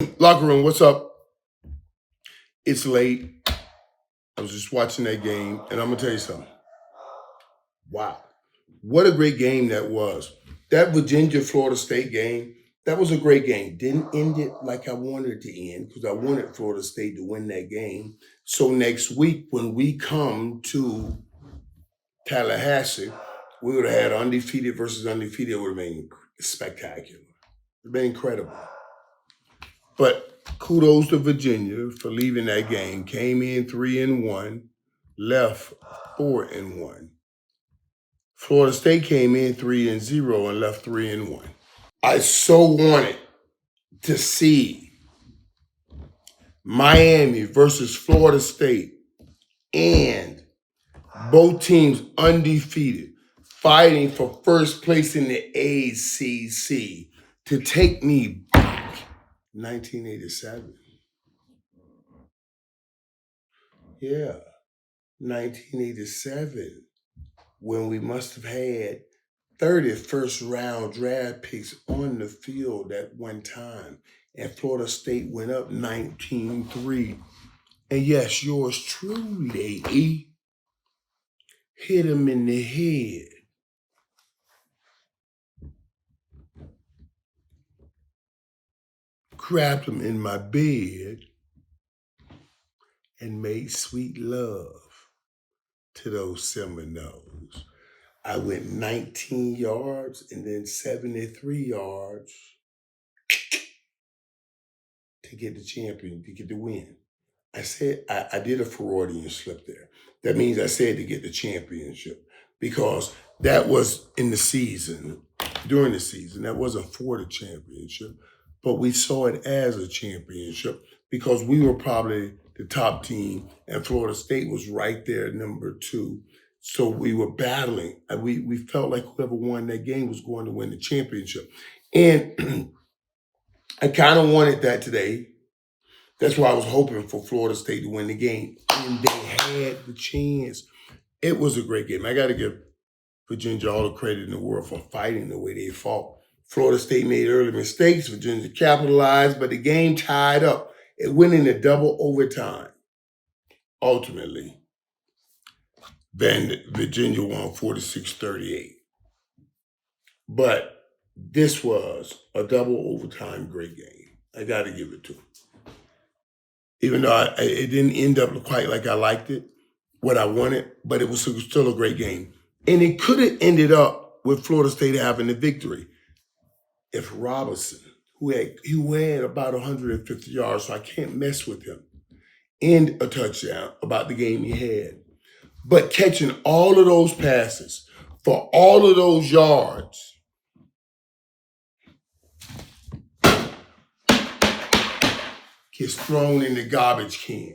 Locker room, what's up? It's late. I was just watching that game, and I'm gonna tell you something. Wow, what a great game that was! That Virginia Florida State game, that was a great game. Didn't end it like I wanted it to end because I wanted Florida State to win that game. So next week, when we come to Tallahassee, we would have had undefeated versus undefeated. It would have been spectacular. It would have been incredible. But kudos to Virginia for leaving that game. Came in 3-1, left 4-1. Florida State came in 3-0 and left 3-1. I so wanted to see Miami versus Florida State and both teams undefeated, fighting for first place in the ACC to take me back. 1987. Yeah. 1987, when we must have had 30 first round draft picks on the field at one time, and Florida State went up 19-3. And yes, yours truly hit him in the head. Grabbed him in my bed and made sweet love to those Seminoles. I went 19 yards and then 73 yards to get the champion, to get the win. I said, I did a Freudian slip there. That means I said to get the championship because that was in the season, during the season. That wasn't for the championship, but we saw it as a championship because we were probably the top team and Florida State was right there, number 2. So we were battling. And we felt like whoever won that game was going to win the championship. And I kind of wanted that today. That's why I was hoping for Florida State to win the game. And they had the chance. It was a great game. I got to give Virginia all the credit in the world for fighting the way they fought. Florida State made early mistakes. Virginia capitalized, but the game tied up. It went into double overtime. Ultimately, then Virginia won 46-38. But this was a double overtime great game. I got to give it to them. Even though it didn't end up quite like I liked it, what I wanted, but it was still a great game. And it could have ended up with Florida State having the victory if Robinson, who had about 150 yards, so I can't mess with him, and a touchdown about the game he had. But catching all of those passes for all of those yards, gets thrown in the garbage can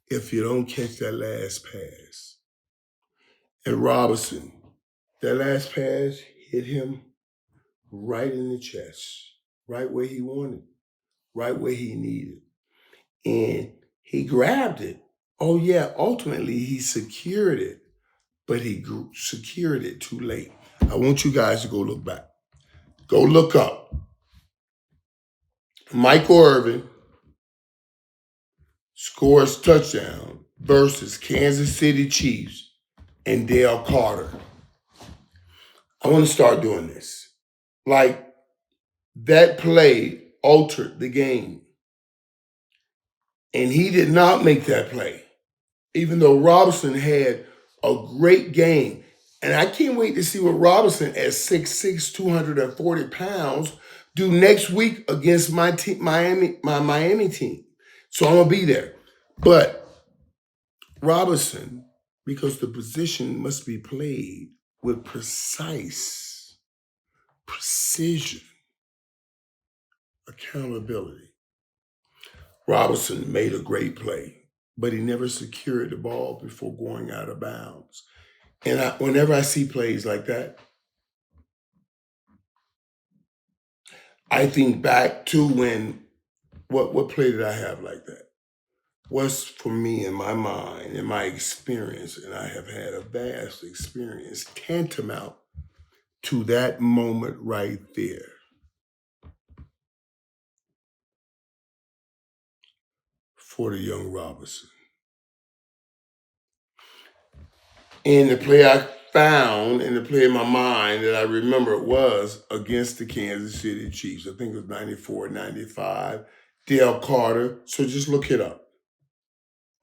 if you don't catch that last pass. And Robinson, that last pass hit him right in the chest, right where he wanted, right where he needed. And he grabbed it. Oh yeah, ultimately he secured it, but he secured it too late. I want you guys to go look back. Go look up Michael Irvin scores touchdown versus Kansas City Chiefs and Dale Carter. I want to start doing this. Like, that play altered the game. And he did not make that play, even though Robinson had a great game. And I can't wait to see what Robinson at 6'6", 240 pounds do next week against my Miami team. So I'm gonna be there. But Robinson, because the position must be played with precision, accountability. Robinson made a great play, but he never secured the ball before going out of bounds. And whenever I see plays like that, I think back to when, what play did I have like that? What's for me in my mind, in my experience, and I have had a vast experience tantamount to that moment right there. for the young Robinson. And the play I found, and the play in my mind that I remember was against the Kansas City Chiefs. I think it was 94, 95. Dale Carter. So just look it up.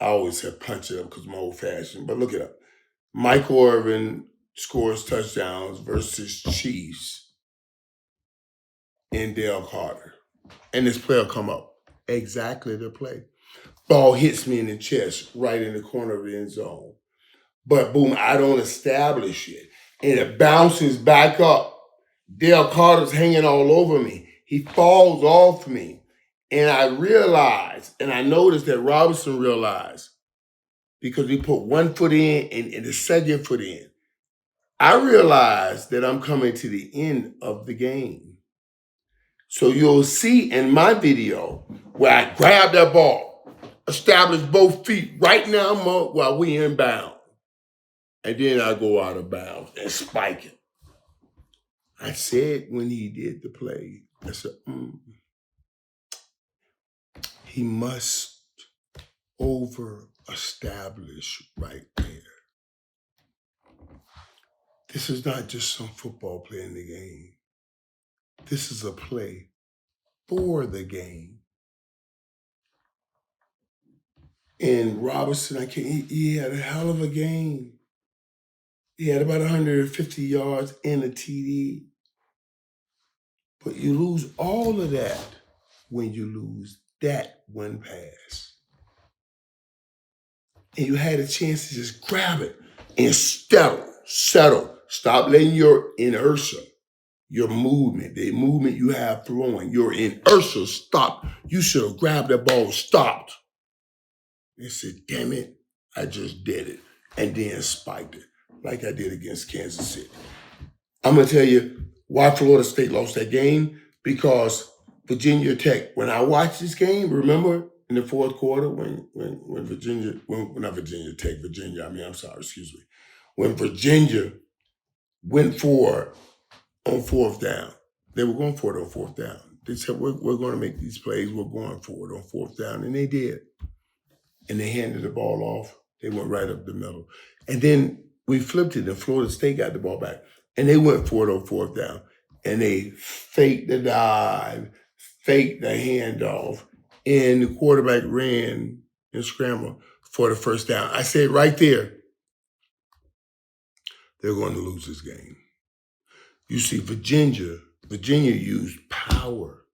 I always have punch it up because I'm old fashioned, but look it up. Michael Irvin scores touchdowns versus Chiefs in Dale Carter. And this play will come up. Exactly the play. Ball hits me in the chest, right in the corner of the end zone. But boom, I don't establish it. And it bounces back up. Dale Carter's hanging all over me. He falls off me. And I realized, and I noticed that Robinson realized, because we put one foot in and the second foot in. I realized that I'm coming to the end of the game. So you'll see in my video where I grab that ball, establish both feet right now while we inbound. And then I go out of bounds and spike it. I said when he did the play, I said, he must over-establish right there. This is not just some football play in the game. This is a play for the game. And Robinson, he had a hell of a game. He had about 150 yards and a TD. But you lose all of that when you lose that one pass. And you had a chance to just grab it and settle. Stop letting your inertia, your movement, the movement you have throwing, your inertia stop. You should have grabbed that ball, stopped. And said, damn it, I just did it. And then spiked it like I did against Kansas City. I'm going to tell you why Florida State lost that game, because Virginia Tech, when I watched this game, remember in the fourth quarter when Virginia, not Virginia Tech, when Virginia went for it on fourth down, they were going for it on fourth down. They said, we're going to make these plays, we're going for it on fourth down, and they did. And they handed the ball off. They went right up the middle. And then we flipped it, and Florida State got the ball back. And they went for it on fourth down. And they faked the dive, faked the handoff, and the quarterback ran and scrambled for the first down. I said right there, they're going to lose this game. You see, Virginia used power.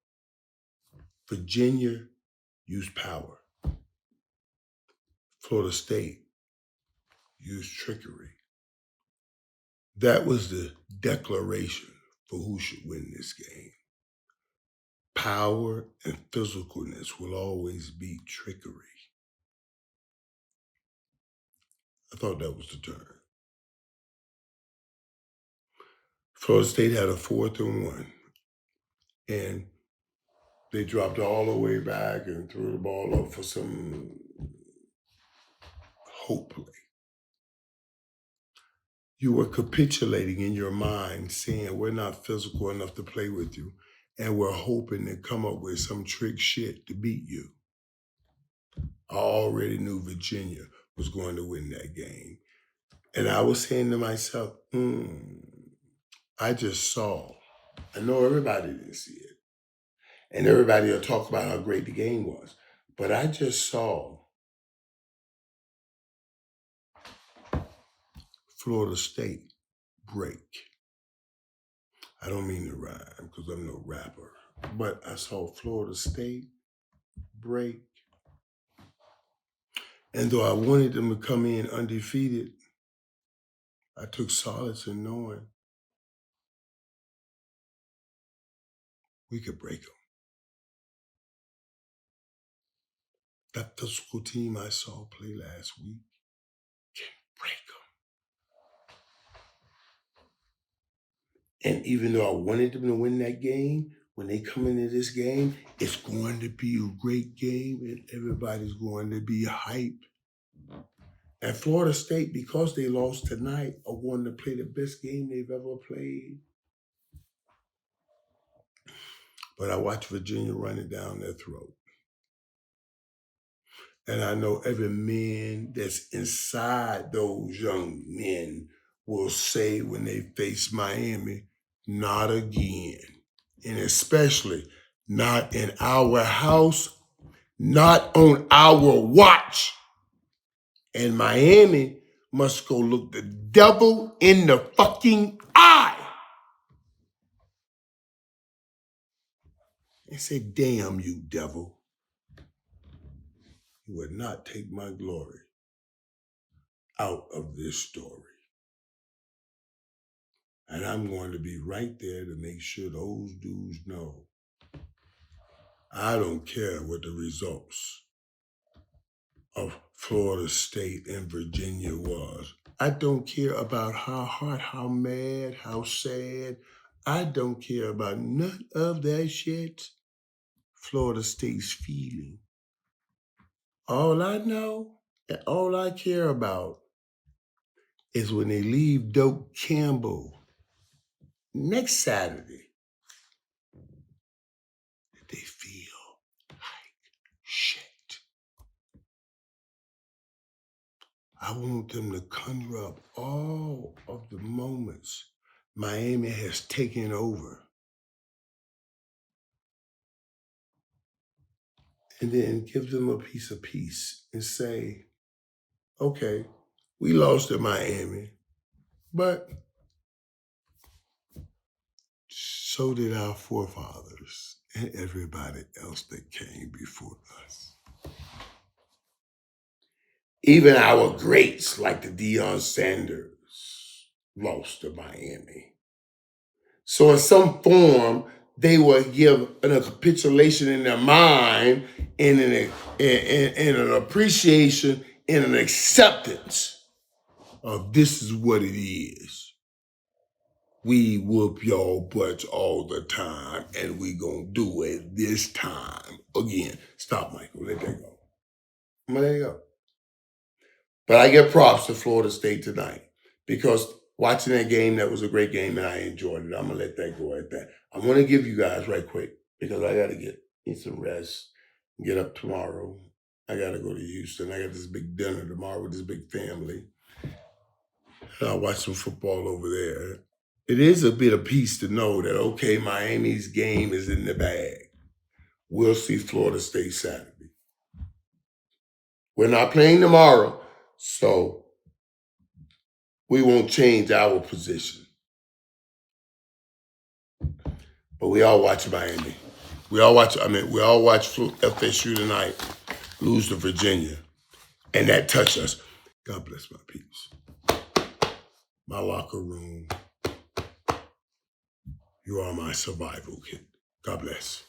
Virginia used power. Florida State used trickery. That was the declaration for who should win this game. Power and physicalness will always beat trickery. I thought that was the turn. Florida State had a 4th and 1, and they dropped all the way back and threw the ball up for some hope play. You were capitulating in your mind, saying we're not physical enough to play with you, and we're hoping to come up with some trick shit to beat you. I already knew Virginia was going to win that game. And I was saying to myself, I just saw. I know everybody didn't see it. And everybody will talk about how great the game was. But I just saw Florida State break. I don't mean to rhyme because I'm no rapper. But I saw Florida State break. And though I wanted them to come in undefeated, I took solace in knowing we could break them. That physical team I saw play last week can break them. And even though I wanted them to win that game, when they come into this game, it's going to be a great game and everybody's going to be hyped. And Florida State, because they lost tonight, are going to play the best game they've ever played. But I watched Virginia run it down their throat. And I know every man that's inside those young men will say when they face Miami, not again. And especially not in our house, not on our watch. And Miami must go look the devil in the fucking eye and say, damn you, devil. You would not take my glory out of this story. And I'm going to be right there to make sure those dudes know I don't care what the results of Florida State and Virginia was. I don't care about how hot, how mad, how sad. I don't care about none of that shit Florida State's feeling. All I know and all I care about is when they leave Doak Campbell next Saturday, that they feel like shit. I want them to conjure up all of the moments Miami has taken over. And then give them a piece of peace and say, okay, we lost to Miami, but so did our forefathers and everybody else that came before us. Even our greats like the Deion Sanders lost to Miami. So in some form, they will give a capitulation in their mind and an appreciation and an acceptance of this is what it is. We whoop y'all butts all the time and we gonna do it this time. Again, stop, Michael, let that go. I'm gonna let it go. But I give props to Florida State tonight because watching that game, that was a great game and I enjoyed it. I'm going to let that go at that. I want to give you guys right quick because I got to need some rest, get up tomorrow. I got to go to Houston. I got this big dinner tomorrow with this big family. And I'll watch some football over there. It is a bit of peace to know that, okay, Miami's game is in the bag. We'll see Florida State Saturday. We're not playing tomorrow, so we won't change our position. But we all watch Miami. We all watch FSU tonight lose to Virginia. And that touched us. God bless my peeps. My locker room. You are my survival kit. God bless.